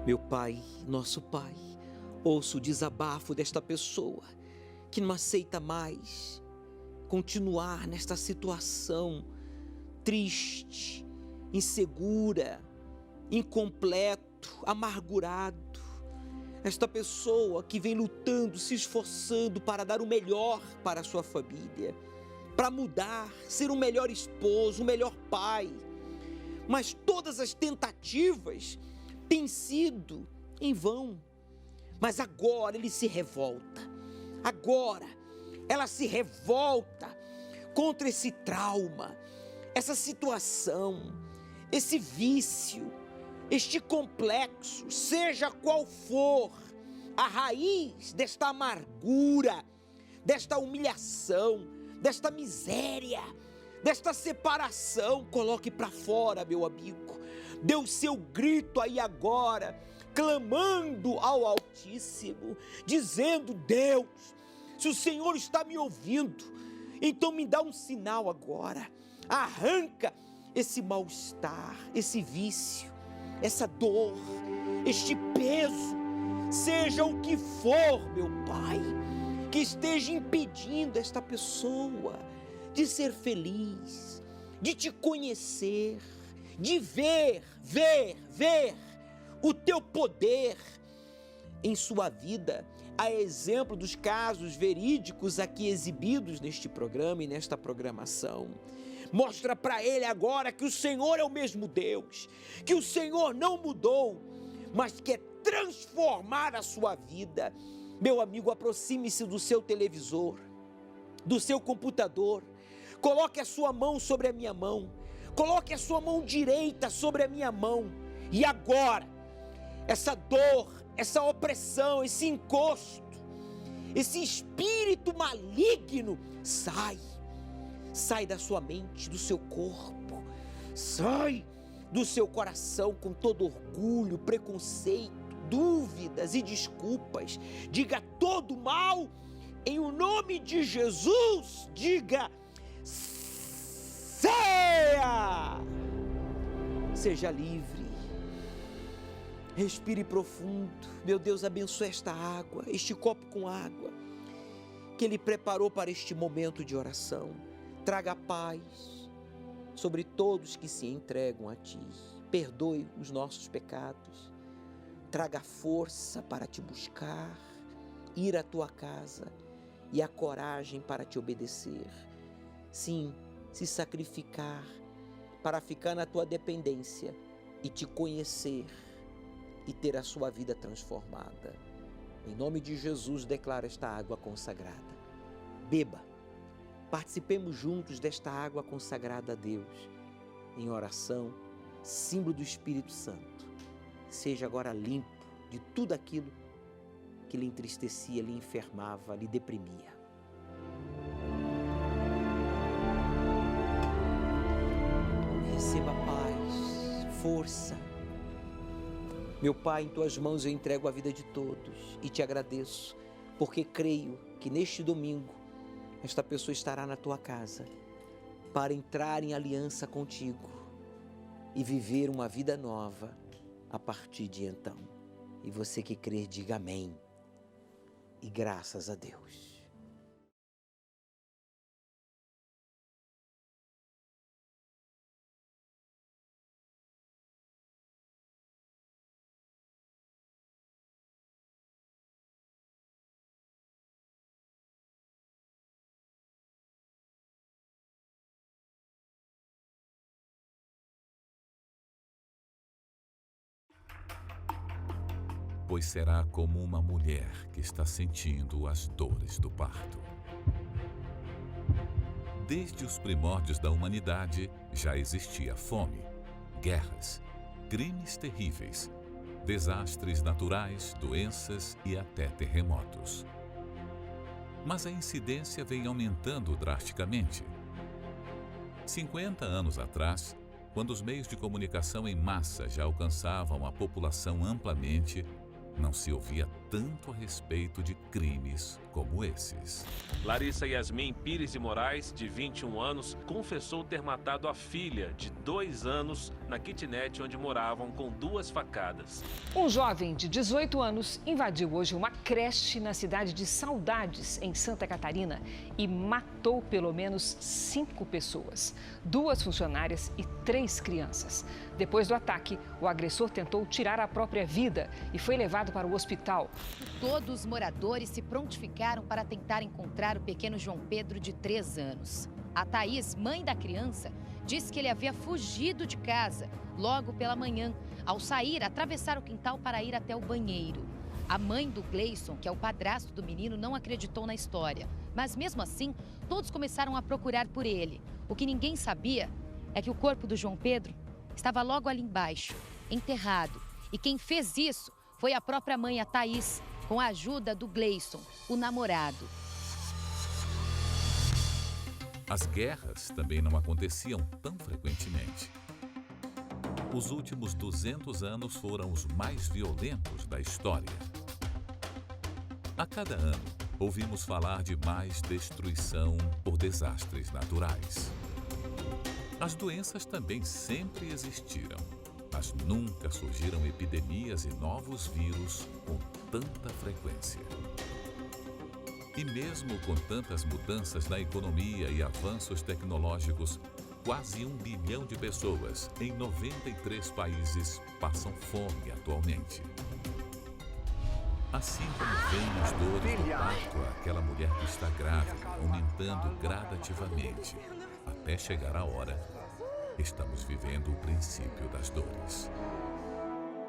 Meu Pai, nosso Pai, ouço o desabafo desta pessoa que não aceita mais continuar nesta situação triste, insegura, incompleto, amargurado. Esta pessoa que vem lutando, se esforçando para dar o melhor para a sua família, para mudar, ser um melhor esposo, um melhor pai. Mas todas as tentativas têm sido em vão. Mas agora ele se revolta. Agora ela se revolta contra esse trauma, essa situação, esse vício, este complexo, seja qual for a raiz desta amargura, desta humilhação, desta miséria, desta separação. Coloque para fora, meu amigo. Dê o seu grito aí agora, clamando ao Altíssimo, dizendo: Deus, se o Senhor está me ouvindo, então me dá um sinal agora. Arranca esse mal-estar, esse vício, essa dor, este peso, seja o que for, meu Pai, que esteja impedindo esta pessoa de ser feliz, de te conhecer, de ver o teu poder em sua vida, a exemplo dos casos verídicos aqui exibidos neste programa e nesta programação. Mostra para ele agora que o Senhor é o mesmo Deus, que o Senhor não mudou, mas quer transformar a sua vida. Meu amigo, aproxime-se do seu televisor, do seu computador, coloque a sua mão sobre a minha mão, coloque a sua mão direita sobre a minha mão, e agora, essa dor, essa opressão, esse encosto, esse espírito maligno, sai da sua mente, do seu corpo, sai do seu coração com todo orgulho, preconceito, dúvidas e desculpas. Diga todo mal em o nome de Jesus, diga: seja livre. Respire profundo. Meu Deus, abençoe esta água, este copo com água que Ele preparou para este momento de oração. Traga paz sobre todos que se entregam a Ti. Perdoe os nossos pecados. Traga força para Te buscar, ir à Tua casa e a coragem para Te obedecer. Sim, se sacrificar para ficar na Tua dependência e Te conhecer e ter a sua vida transformada. Em nome de Jesus, declaro esta água consagrada. Beba. Participemos juntos desta água consagrada a Deus, em oração, símbolo do Espírito Santo. Seja agora limpo de tudo aquilo que lhe entristecia, lhe enfermava, lhe deprimia. Receba paz, força. Meu Pai, em Tuas mãos eu entrego a vida de todos e Te agradeço, porque creio que neste domingo esta pessoa estará na Tua casa para entrar em aliança contigo e viver uma vida nova a partir de então. E você que crê, diga amém e graças a Deus. Pois será como uma mulher que está sentindo as dores do parto. Desde os primórdios da humanidade já existia fome, guerras, crimes terríveis, desastres naturais, doenças e até terremotos. Mas a incidência vem aumentando drasticamente. 50 anos atrás, quando os meios de comunicação em massa já alcançavam a população amplamente, não se ouvia tanto a respeito de crimes como esses. Larissa Yasmin Pires de Moraes, de 21 anos, confessou ter matado a filha, de 2 anos, na kitnet onde moravam com 2 facadas. Um jovem de 18 anos invadiu hoje uma creche na cidade de Saudades, em Santa Catarina, e matou pelo menos 5 pessoas, 2 funcionárias e 3 crianças. Depois do ataque, o agressor tentou tirar a própria vida e foi levado para o hospital. Todos os moradores se prontificaram para tentar encontrar o pequeno João Pedro, de 3 anos. A Thaís, mãe da criança, disse que ele havia fugido de casa logo pela manhã, ao sair, atravessar o quintal para ir até o banheiro. A mãe do Gleison, que é o padrasto do menino, não acreditou na história. Mas mesmo assim, todos começaram a procurar por ele. O que ninguém sabia é que o corpo do João Pedro estava logo ali embaixo, enterrado. E quem fez isso foi a própria mãe, a Thaís, com a ajuda do Gleison, o namorado. As guerras também não aconteciam tão frequentemente. Os últimos 200 anos foram os mais violentos da história. A cada ano, ouvimos falar de mais destruição por desastres naturais. As doenças também sempre existiram, mas nunca surgiram epidemias e novos vírus com tanta frequência. E mesmo com tantas mudanças na economia e avanços tecnológicos, quase 1 bilhão de pessoas em 93 países passam fome atualmente. Assim como vêm as dores do parto àquela mulher que está grávida, aumentando gradativamente, até chegar a hora, estamos vivendo o princípio das dores.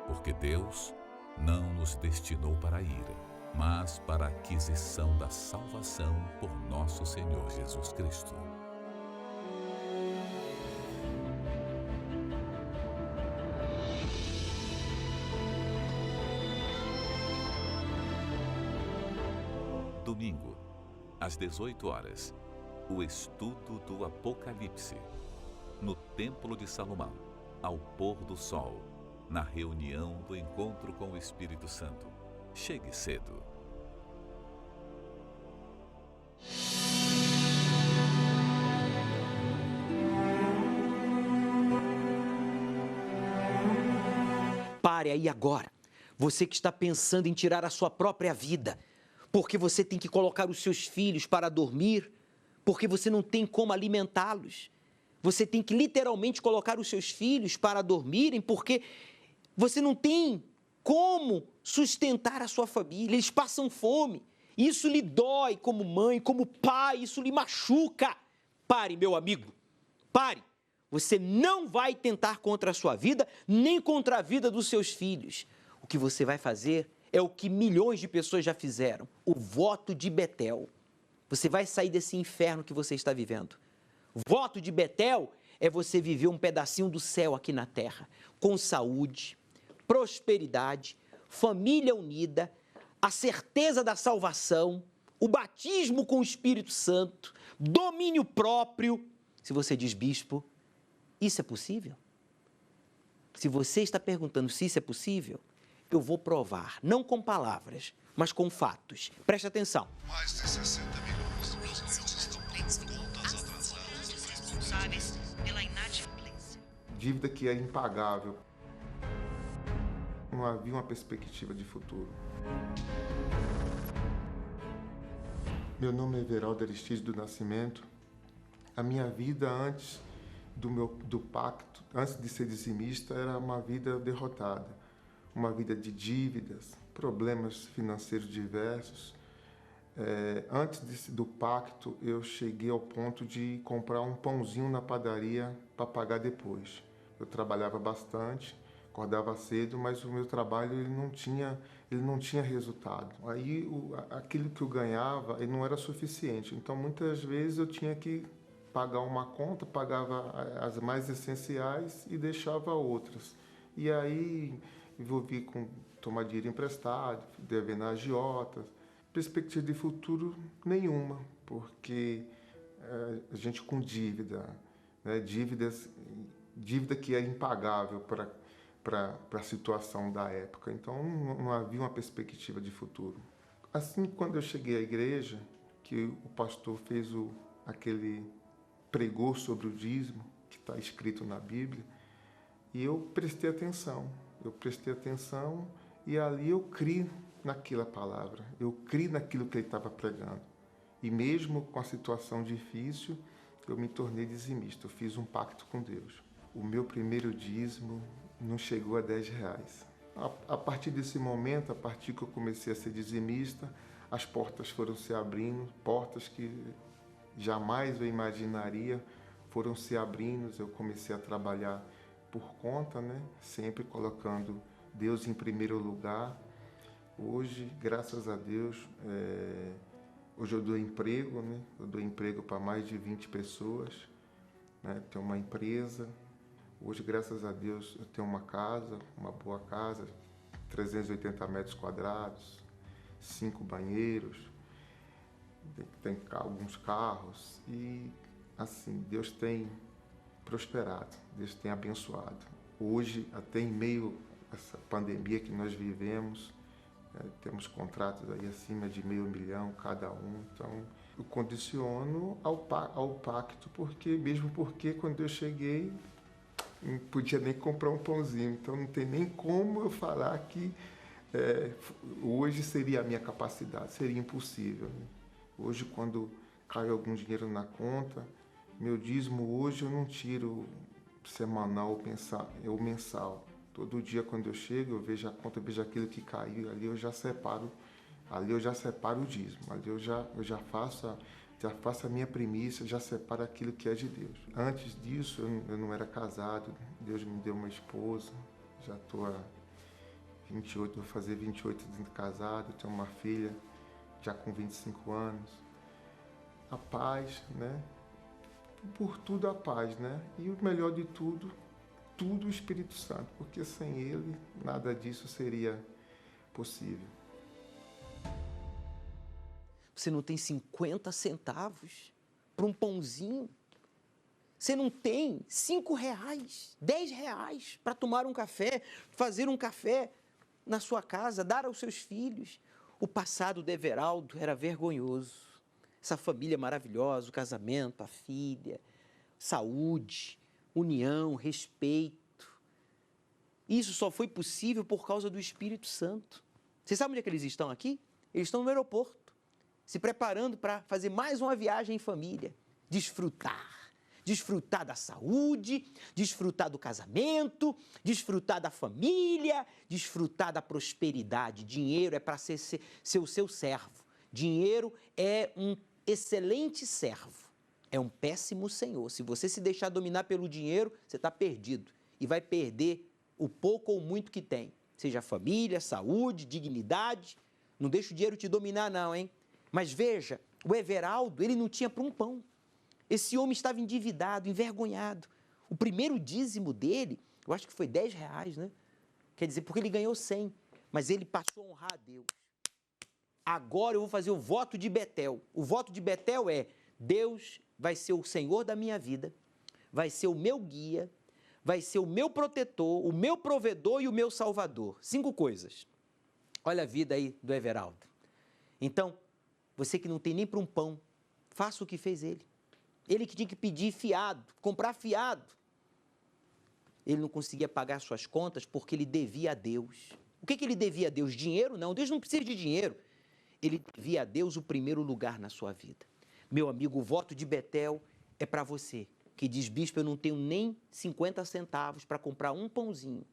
Porque Deus não nos destinou para a ira, mas para a aquisição da salvação por nosso Senhor Jesus Cristo. Domingo, às 18 horas, o estudo do Apocalipse, no Templo de Salomão, ao pôr do sol, na reunião do encontro com o Espírito Santo. Chegue cedo. Pare aí agora. Você que está pensando em tirar a sua própria vida, porque você tem que colocar os seus filhos para dormir, porque você não tem como alimentá-los. Você tem que literalmente colocar os seus filhos para dormirem, porque você não tem como sustentar a sua família, eles passam fome. Isso lhe dói como mãe, como pai, isso lhe machuca. Pare, meu amigo, pare. Você não vai tentar contra a sua vida, nem contra a vida dos seus filhos. O que você vai fazer é o que milhões de pessoas já fizeram, o voto de Betel. Você vai sair desse inferno que você está vivendo. O voto de Betel é você viver um pedacinho do céu aqui na terra, com saúde, prosperidade, família unida, a certeza da salvação, o batismo com o Espírito Santo, domínio próprio. Se você diz, bispo, isso é possível? Se você está perguntando se isso é possível, eu vou provar, não com palavras, mas com fatos. Preste atenção. Mais de 60 milhões de brasileiros estão com contas atrasadas responsáveis pela inadimplência. Dívida que é impagável. Não havia uma perspectiva de futuro. Meu nome é Everaldo Aristides do Nascimento. A minha vida antes do pacto, antes de ser dizimista, era uma vida derrotada. Uma vida de dívidas, problemas financeiros diversos. Antes do pacto, eu cheguei ao ponto de comprar um pãozinho na padaria para pagar depois. Eu trabalhava bastante, acordava cedo, mas o meu trabalho ele não tinha resultado. Aí aquilo que eu ganhava ele não era suficiente. Então muitas vezes eu tinha que pagar uma conta, pagava as mais essenciais e deixava outras. E aí envolvi com tomar dinheiro emprestado, devendo a agiotas. Perspectiva de futuro nenhuma, porque a gente com dívida, né, dívida que é impagável para a situação da época. Então não havia uma perspectiva de futuro. Assim, quando eu cheguei à igreja, que o pastor fez pregou sobre o dízimo, que está escrito na Bíblia, E eu prestei atenção. E ali eu criei naquela palavra. Eu criei naquilo que ele estava pregando. E mesmo com a situação difícil, eu me tornei dizimista. Eu fiz um pacto com Deus. O meu primeiro dízimo não chegou a R$10. A partir desse momento, a partir que eu comecei a ser dizimista, as portas foram se abrindo, portas que jamais eu imaginaria foram se abrindo. Eu comecei a trabalhar por conta, né? Sempre colocando Deus em primeiro lugar. Hoje, graças a Deus, hoje eu dou emprego, né? Eu dou emprego para mais de 20 pessoas, né? Tenho uma empresa. Hoje, graças a Deus, eu tenho uma casa, uma boa casa, 380 metros quadrados, 5 banheiros, tem alguns carros e, assim, Deus tem prosperado, Deus tem abençoado. Hoje, até em meio a essa pandemia que nós vivemos, temos contratos aí acima de R$500 mil cada um, então eu condiciono ao pacto, mesmo porque quando eu cheguei, não podia nem comprar um pãozinho, então não tem nem como eu falar que hoje seria a minha capacidade, seria impossível, né? Hoje, quando cai algum dinheiro na conta, meu dízimo hoje eu não tiro semanal ou mensal. Todo dia quando eu chego, eu vejo a conta, eu vejo aquilo que caiu, ali eu já separo o dízimo, ali eu já faço a minha primícia, já separo aquilo que é de Deus. Antes disso, eu não era casado, Deus me deu uma esposa, já estou há 28, vou fazer 28 anos de casado, tenho uma filha já com 25 anos. A paz, né? Por tudo a paz, né? E o melhor de tudo o Espírito Santo, porque sem ele nada disso seria possível. Você não tem 50 centavos para um pãozinho? Você não tem R$5, R$10 para tomar um café, fazer um café na sua casa, dar aos seus filhos? O passado do Everaldo era vergonhoso. Essa família maravilhosa, o casamento, a filha, saúde, união, respeito. Isso só foi possível por causa do Espírito Santo. Você sabe onde é que eles estão aqui? Eles estão no aeroporto, se preparando para fazer mais uma viagem em família. Desfrutar da saúde, desfrutar do casamento, desfrutar da família, desfrutar da prosperidade. Dinheiro é para ser o seu servo. Dinheiro é um excelente servo. É um péssimo senhor. Se você se deixar dominar pelo dinheiro, você está perdido. E vai perder o pouco ou muito que tem. Seja família, saúde, dignidade. Não deixa o dinheiro te dominar não, hein? Mas veja, o Everaldo, ele não tinha para um pão. Esse homem estava endividado, envergonhado. O primeiro dízimo dele, eu acho que foi R$10, né? Quer dizer, porque ele ganhou 100, mas ele passou a honrar a Deus. Agora eu vou fazer o voto de Betel. O voto de Betel é: Deus vai ser o Senhor da minha vida, vai ser o meu guia, vai ser o meu protetor, o meu provedor e o meu salvador. 5 coisas. Olha a vida aí do Everaldo. Então, você que não tem nem para um pão, faça o que fez ele. Ele que tinha que pedir fiado, comprar fiado. Ele não conseguia pagar suas contas porque ele devia a Deus. O que ele devia a Deus? Dinheiro? Não, Deus não precisa de dinheiro. Ele devia a Deus o primeiro lugar na sua vida. Meu amigo, o voto de Betel é para você, que diz: bispo, eu não tenho nem 50 centavos para comprar um pãozinho.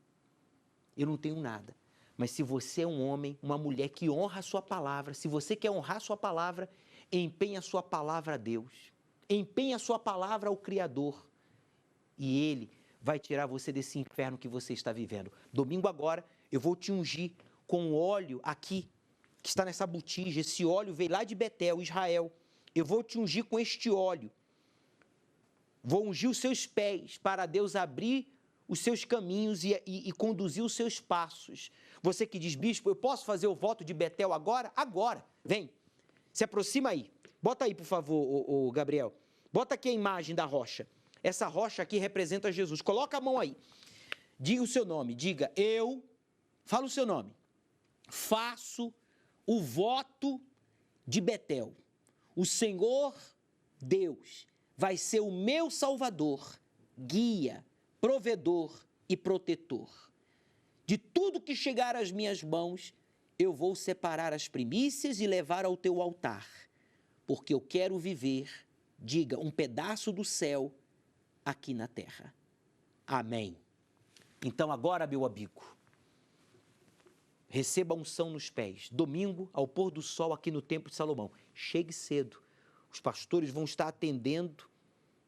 Eu não tenho nada. Mas se você é um homem, uma mulher que honra a sua palavra, se você quer honrar a sua palavra, empenhe a sua palavra a Deus. Empenhe a sua palavra ao Criador. E Ele vai tirar você desse inferno que você está vivendo. Domingo agora, eu vou te ungir com o óleo aqui, que está nessa botija. Esse óleo veio lá de Betel, Israel. Eu vou te ungir com este óleo. Vou ungir os seus pés para Deus abrir os seus caminhos e conduzir os seus passos. Você que diz: bispo, eu posso fazer o voto de Betel agora? Agora. Vem, se aproxima aí. Bota aí, por favor, o Gabriel. Bota aqui a imagem da rocha. Essa rocha aqui representa Jesus. Coloca a mão aí. Diga o seu nome. Diga: eu, fala o seu nome, faço o voto de Betel. O Senhor Deus vai ser o meu salvador, guia, provedor e protetor. De tudo que chegar às minhas mãos, eu vou separar as primícias e levar ao teu altar, porque eu quero viver, diga, um pedaço do céu aqui na terra. Amém. Então agora, meu amigo, receba a unção nos pés. Domingo, ao pôr do sol aqui no Templo de Salomão. Chegue cedo. Os pastores vão estar atendendo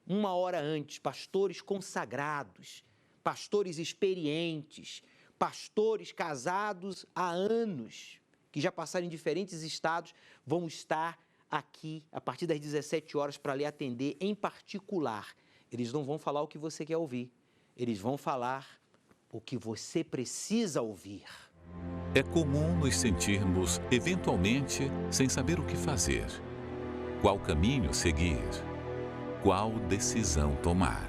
1 hora antes. Pastores consagrados, pastores experientes, pastores casados há anos, que já passaram em diferentes estados, vão estar aqui a partir das 17 horas para lhe atender em particular. Eles não vão falar o que você quer ouvir. Eles vão falar o que você precisa ouvir. É comum nos sentirmos, eventualmente, sem saber o que fazer, qual caminho seguir, qual decisão tomar.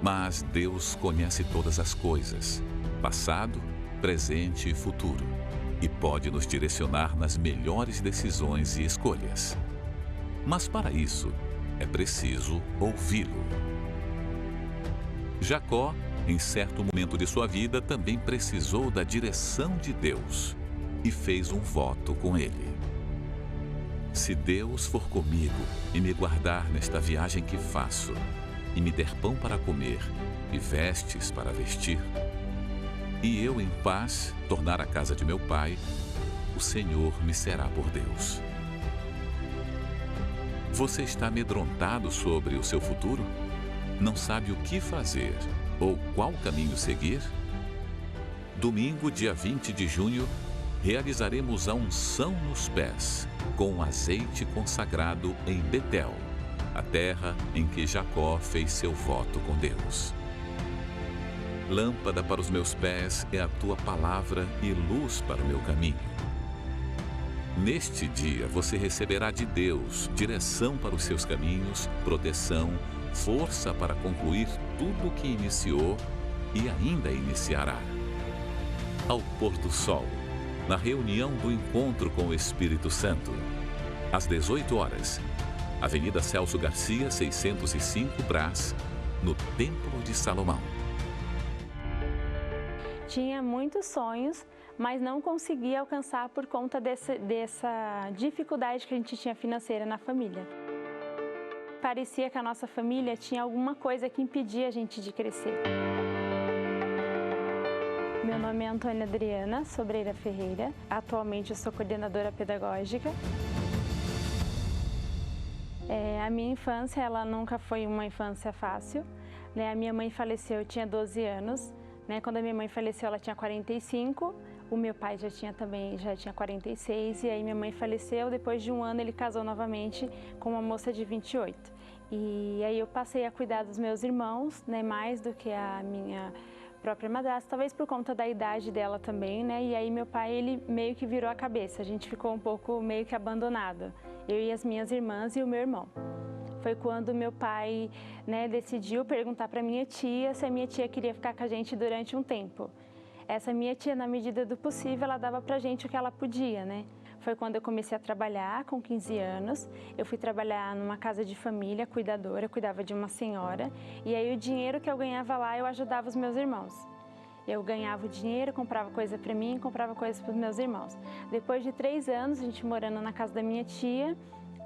Mas Deus conhece todas as coisas, passado, presente e futuro, e pode nos direcionar nas melhores decisões e escolhas. Mas para isso, é preciso ouvi-lo. Jacó, em certo momento de sua vida, também precisou da direção de Deus e fez um voto com ele. Se Deus for comigo e me guardar nesta viagem que faço, e me der pão para comer e vestes para vestir, e eu em paz tornar a casa de meu pai, o Senhor me será por Deus. Você está amedrontado sobre o seu futuro? Não sabe o que fazer ou qual caminho seguir? Domingo, dia 20 de junho, realizaremos a unção nos pés, com azeite consagrado em Betel, a terra em que Jacó fez seu voto com Deus. Lâmpada para os meus pés é a tua palavra e luz para o meu caminho. Neste dia você receberá de Deus direção para os seus caminhos, proteção, força para concluir tudo o que iniciou e ainda iniciará. Ao pôr do sol, na reunião do encontro com o Espírito Santo, às 18 horas, Avenida Celso Garcia, 605 Brás, no Templo de Salomão. Tinha muitos sonhos, mas não conseguia alcançar por conta dessa dificuldade que a gente tinha financeira na família. Parecia que a nossa família tinha alguma coisa que impedia a gente de crescer. Meu nome é Antônia Adriana Sobreira Ferreira. Atualmente eu sou coordenadora pedagógica. A minha infância, ela nunca foi uma infância fácil. A minha mãe faleceu, eu tinha 12 anos. Quando a minha mãe faleceu, ela tinha 45. O meu pai já tinha 46. E aí minha mãe faleceu. Depois de um ano, ele casou novamente com uma moça de 28. E aí eu passei a cuidar dos meus irmãos, mais do que a minha própria madrasta, talvez por conta da idade dela também, E aí meu pai, ele meio que virou a cabeça. A gente ficou um pouco meio que abandonado. Eu e as minhas irmãs e o meu irmão. Foi quando meu pai, decidiu perguntar para minha tia se a minha tia queria ficar com a gente durante um tempo. Essa minha tia, na medida do possível, ela dava pra gente o que ela podia, Foi quando eu comecei a trabalhar, com 15 anos. Eu fui trabalhar numa casa de família, cuidadora, eu cuidava de uma senhora. E aí o dinheiro que eu ganhava lá, eu ajudava os meus irmãos. Eu ganhava o dinheiro, comprava coisa para mim, comprava coisas para os meus irmãos. Depois de 3 anos, a gente morando na casa da minha tia,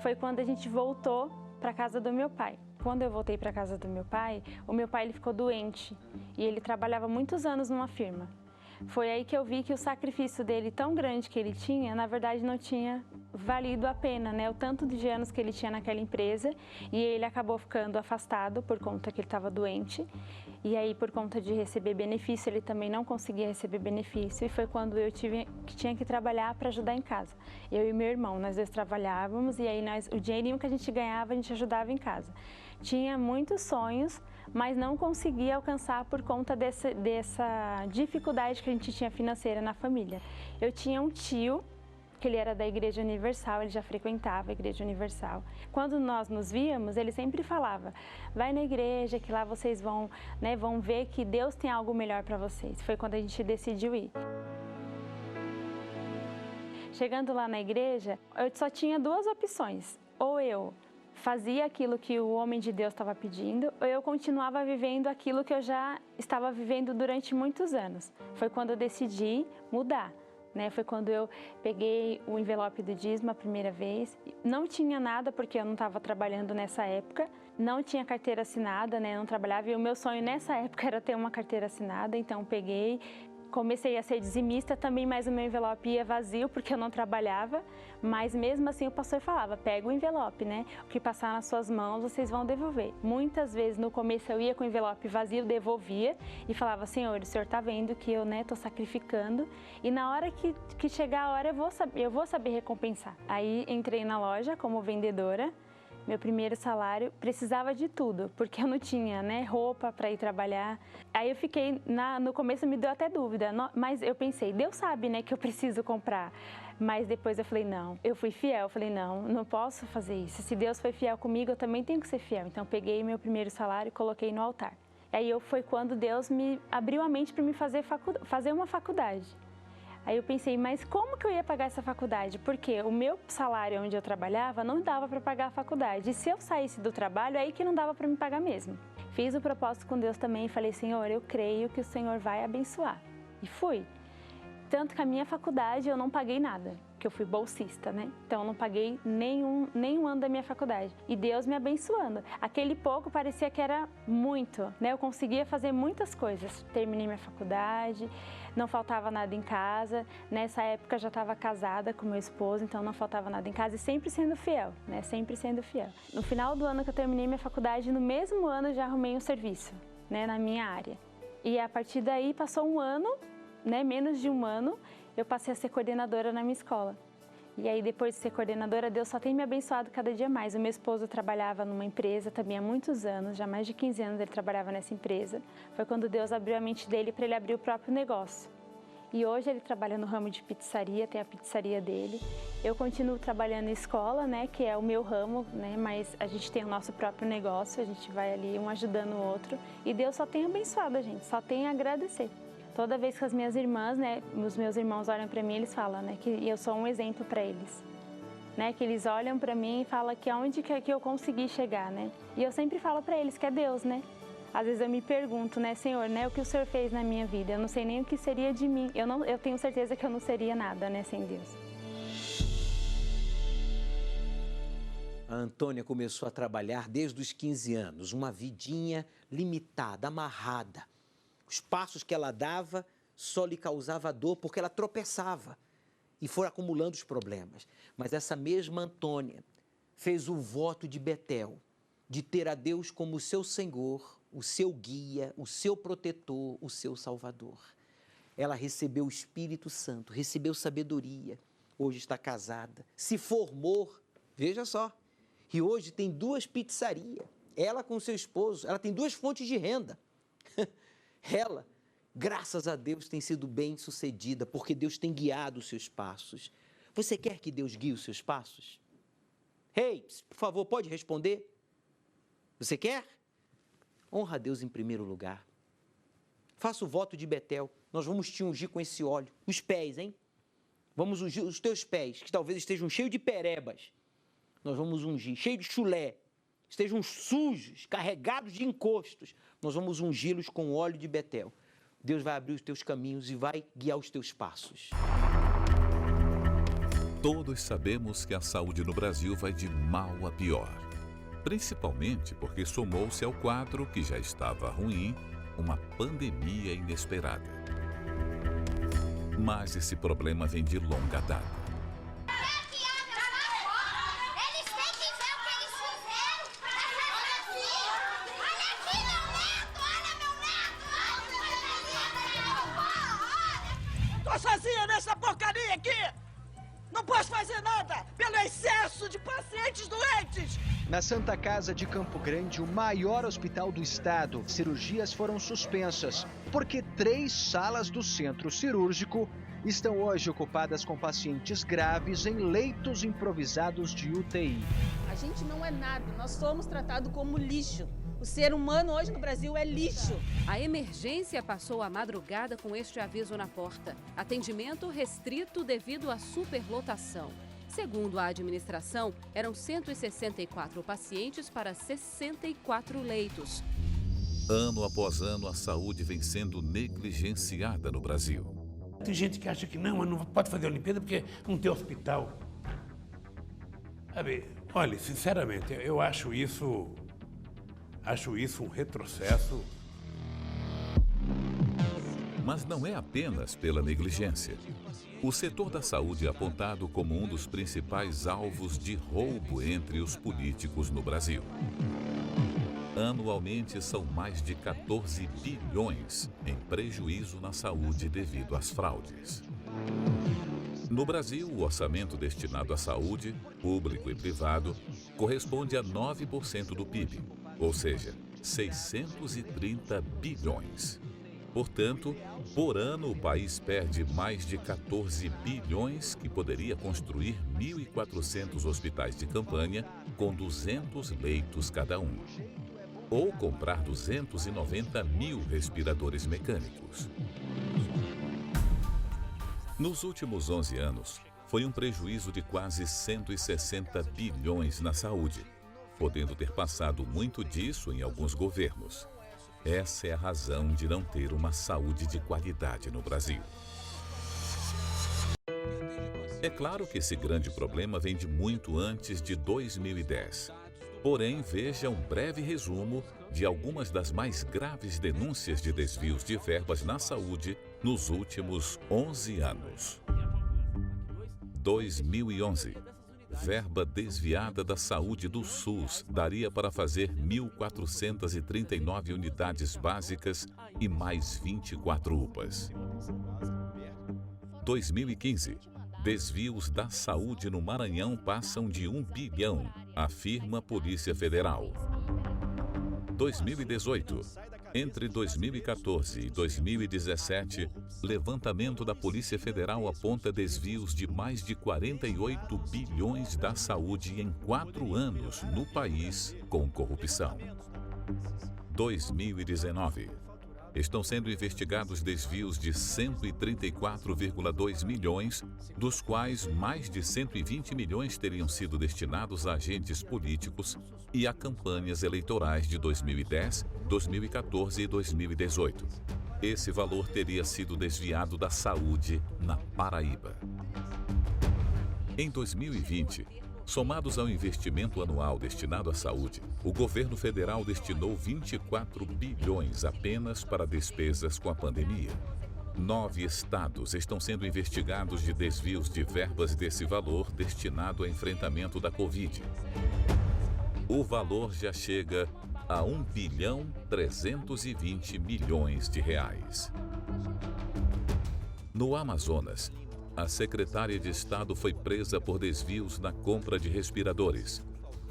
foi quando a gente voltou para a casa do meu pai. Quando eu voltei para a casa do meu pai, o meu pai ele ficou doente e ele trabalhava muitos anos numa firma. Foi aí que eu vi que o sacrifício dele, tão grande que ele tinha, na verdade não tinha valido a pena, O tanto de anos que ele tinha naquela empresa, e ele acabou ficando afastado por conta que ele estava doente. E aí, por conta de receber benefício, ele também não conseguia receber benefício. E foi quando eu tinha que trabalhar para ajudar em casa. Eu e meu irmão, nós dois trabalhávamos, e aí o dinheirinho que a gente ganhava, a gente ajudava em casa. Tinha muitos sonhos, mas não conseguia alcançar por conta dessa dificuldade que a gente tinha financeira na família. Eu tinha um tio, que ele era da Igreja Universal, ele já frequentava a Igreja Universal. Quando nós nos víamos, ele sempre falava, vai na igreja que lá vocês vão ver que Deus tem algo melhor para vocês. Foi quando a gente decidiu ir. Chegando lá na igreja, eu só tinha 2 opções. Ou eu fazia aquilo que o homem de Deus estava pedindo, ou eu continuava vivendo aquilo que eu já estava vivendo durante muitos anos. Foi quando eu decidi mudar, né? Foi quando eu peguei o envelope do dízimo a primeira vez. Não tinha nada porque eu não estava trabalhando nessa época, não tinha carteira assinada, né? Eu não trabalhava, e o meu sonho nessa época era ter uma carteira assinada, então peguei. Comecei a ser dizimista também, mas o meu envelope ia vazio porque eu não trabalhava, mas mesmo assim o pastor falava, pega o envelope, né? O que passar nas suas mãos, vocês vão devolver. Muitas vezes no começo eu ia com o envelope vazio, devolvia e falava, Senhor, o Senhor está vendo que eu, né, tô sacrificando e na hora que chegar a hora eu vou saber recompensar. Aí entrei na loja como vendedora. Meu primeiro salário, precisava de tudo, porque eu não tinha, né, roupa para ir trabalhar. Aí eu fiquei, no começo me deu até dúvida, mas eu pensei, Deus sabe, né, que eu preciso comprar. Mas depois eu falei, não, eu fui fiel, eu falei, não posso fazer isso. Se Deus foi fiel comigo, eu também tenho que ser fiel. Então peguei meu primeiro salário e coloquei no altar. Aí foi quando Deus me abriu a mente para me fazer uma faculdade. Aí eu pensei, mas como que eu ia pagar essa faculdade? Porque o meu salário onde eu trabalhava não dava para pagar a faculdade. E se eu saísse do trabalho, aí que não dava para me pagar mesmo. Fiz o propósito com Deus também e falei, Senhor, eu creio que o Senhor vai abençoar. E fui. Tanto que a minha faculdade eu não paguei nada, porque eu fui bolsista, né? Então eu não paguei nenhum ano da minha faculdade. E Deus me abençoando. Aquele pouco parecia que era muito, né? Eu conseguia fazer muitas coisas. Terminei minha faculdade, não faltava nada em casa. Nessa época eu já estava casada com meu esposo, então não faltava nada em casa e sempre sendo fiel, né? Sempre sendo fiel. No final do ano que eu terminei minha faculdade, no mesmo ano eu já arrumei um serviço, né? Na minha área. E a partir daí passou um ano, né, menos de um ano, eu passei a ser coordenadora na minha escola. E aí, depois de ser coordenadora, Deus só tem me abençoado cada dia mais. O meu esposo trabalhava numa empresa também há muitos anos, já há mais de 15 anos ele trabalhava nessa empresa. Foi quando Deus abriu a mente dele para ele abrir o próprio negócio. E hoje ele trabalha no ramo de pizzaria, tem a pizzaria dele. Eu continuo trabalhando em escola, né, que é o meu ramo, né, mas a gente tem o nosso próprio negócio, a gente vai ali um ajudando o outro. E Deus só tem abençoado a gente, só tem a agradecer. Toda vez que as minhas irmãs, né, os meus irmãos olham para mim, eles falam, né, que eu sou um exemplo para eles, né, que eles olham para mim e falam que aonde que eu consegui chegar, né, e eu sempre falo para eles que é Deus, né. Às vezes eu me pergunto, né, Senhor, né, o que o Senhor fez na minha vida? Eu não sei nem o que seria de mim. Eu tenho certeza que eu não seria nada, né, sem Deus. A Antônia começou a trabalhar desde os 15 anos, uma vidinha limitada, amarrada. Os passos que ela dava só lhe causava dor porque ela tropeçava e foi acumulando os problemas. Mas essa mesma Antônia fez o voto de Betel, de ter a Deus como o seu Senhor, o seu guia, o seu protetor, o seu Salvador. Ela recebeu o Espírito Santo, recebeu sabedoria, hoje está casada, se formou, veja só, e hoje tem 2 pizzarias, ela com seu esposo, ela tem 2 fontes de renda. Ela, graças a Deus, tem sido bem-sucedida, porque Deus tem guiado os seus passos. Você quer que Deus guie os seus passos? Ei, por favor, pode responder? Você quer? Honra a Deus em primeiro lugar. Faça o voto de Betel. Nós vamos te ungir com esse óleo. Os pés, hein? Vamos ungir os teus pés, que talvez estejam cheios de perebas. Nós vamos ungir, cheio de chulé. Estejam sujos, carregados de encostos, nós vamos ungí-los com o óleo de Betel. Deus vai abrir os teus caminhos e vai guiar os teus passos. Todos sabemos que a saúde no Brasil vai de mal a pior. Principalmente porque somou-se ao quadro que já estava ruim, uma pandemia inesperada. Mas esse problema vem de longa data. Sozinha nessa porcaria aqui! Não posso fazer nada pelo excesso de pacientes doentes! Na Santa Casa de Campo Grande, o maior hospital do estado, cirurgias foram suspensas, porque 3 salas do centro cirúrgico estão hoje ocupadas com pacientes graves em leitos improvisados de UTI. A gente não é nada, nós somos tratados como lixo. O ser humano hoje no Brasil é lixo. A emergência passou a madrugada com este aviso na porta. Atendimento restrito devido à superlotação. Segundo a administração, eram 164 pacientes para 64 leitos. Ano após ano, a saúde vem sendo negligenciada no Brasil. Tem gente que acha que não pode fazer a Olimpíada porque não tem hospital. Sabe, olha, sinceramente, eu acho isso um retrocesso. Mas não é apenas pela negligência. O setor da saúde é apontado como um dos principais alvos de roubo entre os políticos no Brasil. Anualmente são mais de 14 bilhões em prejuízo na saúde devido às fraudes. No Brasil, o orçamento destinado à saúde, público e privado, corresponde a 9% do PIB, ou seja, 630 bilhões. Portanto, por ano o país perde mais de 14 bilhões que poderia construir 1.400 hospitais de campanha com 200 leitos cada um. Ou comprar 290 mil respiradores mecânicos. Nos últimos 11 anos, foi um prejuízo de quase 160 bilhões na saúde, podendo ter passado muito disso em alguns governos. Essa é a razão de não ter uma saúde de qualidade no Brasil. É claro que esse grande problema vem de muito antes de 2010. Porém, veja um breve resumo de algumas das mais graves denúncias de desvios de verbas na saúde nos últimos 11 anos. 2011. Verba desviada da saúde do SUS daria para fazer 1.439 unidades básicas e mais 24 UPAs. 2015. Desvios da saúde no Maranhão passam de 1 bilhão, afirma Polícia Federal. 2018. Entre 2014 e 2017, levantamento da Polícia Federal aponta desvios de mais de 48 bilhões da saúde em 4 anos no país com corrupção. 2019. Estão sendo investigados desvios de 134,2 milhões, dos quais mais de 120 milhões teriam sido destinados a agentes políticos e a campanhas eleitorais de 2010, 2014 e 2018. Esse valor teria sido desviado da saúde na Paraíba. Em 2020, somados ao investimento anual destinado à saúde, o governo federal destinou 24 bilhões apenas para despesas com a pandemia. 9 estados estão sendo investigados de desvios de verbas desse valor destinado ao enfrentamento da Covid. O valor já chega a 1 bilhão 320 milhões de reais. No Amazonas, a secretária de Estado foi presa por desvios na compra de respiradores.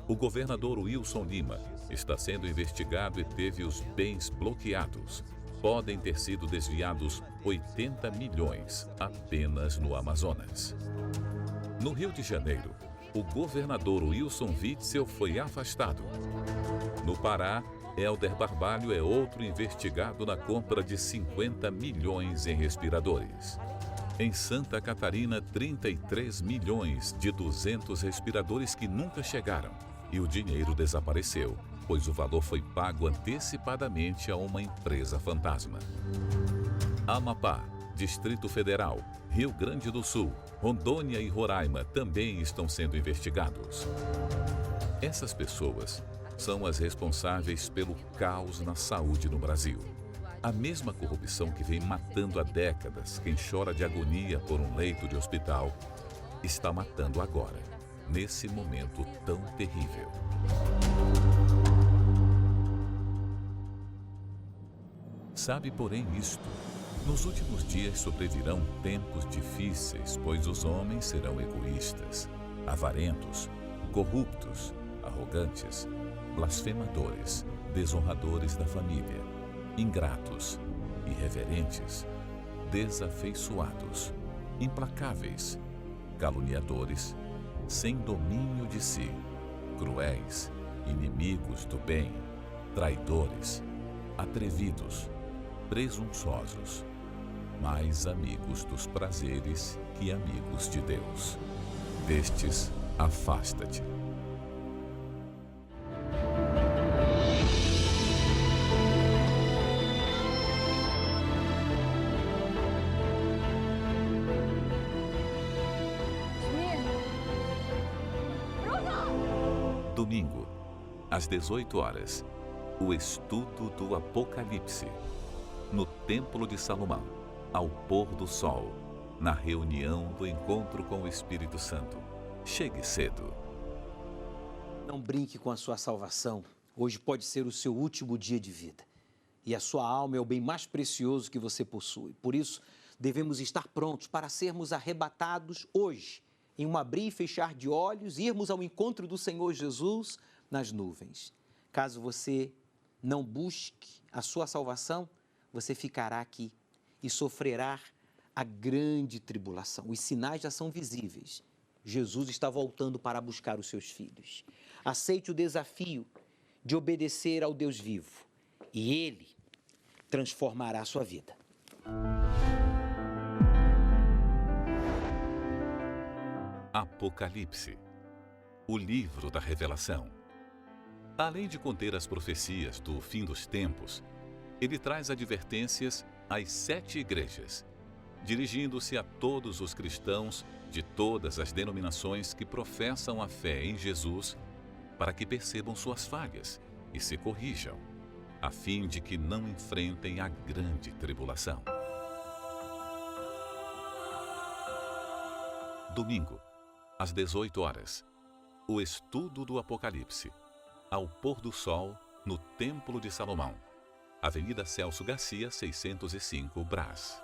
O governador Wilson Lima está sendo investigado e teve os bens bloqueados. Podem ter sido desviados 80 milhões apenas no Amazonas. No Rio de Janeiro, o governador Wilson Witzel foi afastado. No Pará, Helder Barbalho é outro investigado na compra de 50 milhões em respiradores. Em Santa Catarina, 33 milhões de 200 respiradores que nunca chegaram. E o dinheiro desapareceu, pois o valor foi pago antecipadamente a uma empresa fantasma. Amapá, Distrito Federal, Rio Grande do Sul, Rondônia e Roraima também estão sendo investigados. Essas pessoas são as responsáveis pelo caos na saúde no Brasil. A mesma corrupção que vem matando há décadas quem chora de agonia por um leito de hospital, está matando agora, nesse momento tão terrível. Sabe, porém, isto: nos últimos dias sobrevirão tempos difíceis, pois os homens serão egoístas, avarentos, corruptos, arrogantes, blasfemadores, desonradores da família, ingratos, irreverentes, desafeiçoados, implacáveis, caluniadores, sem domínio de si, cruéis, inimigos do bem, traidores, atrevidos, presunçosos, mais amigos dos prazeres que amigos de Deus. destes, afasta-te. Domingo, às 18 horas, o estudo do Apocalipse, no Templo de Salomão, ao pôr do sol, na reunião do encontro com o Espírito Santo. Chegue cedo. Não brinque com a sua salvação. Hoje pode ser o seu último dia de vida. E a sua alma é o bem mais precioso que você possui. Por isso, devemos estar prontos para sermos arrebatados hoje, em um abrir e fechar de olhos, irmos ao encontro do Senhor Jesus nas nuvens. Caso você não busque a sua salvação, você ficará aqui e sofrerá a grande tribulação. Os sinais já são visíveis. Jesus está voltando para buscar os seus filhos. Aceite o desafio de obedecer ao Deus vivo e Ele transformará a sua vida. Apocalipse, o livro da revelação. Além de conter as profecias do fim dos tempos, ele traz advertências às 7 igrejas, dirigindo-se a todos os cristãos de todas as denominações que professam a fé em Jesus, para que percebam suas falhas e se corrijam, a fim de que não enfrentem a grande tribulação. Domingo, às 18 horas, o estudo do Apocalipse, ao pôr do sol, no Templo de Salomão, Avenida Celso Garcia, 605, Brás.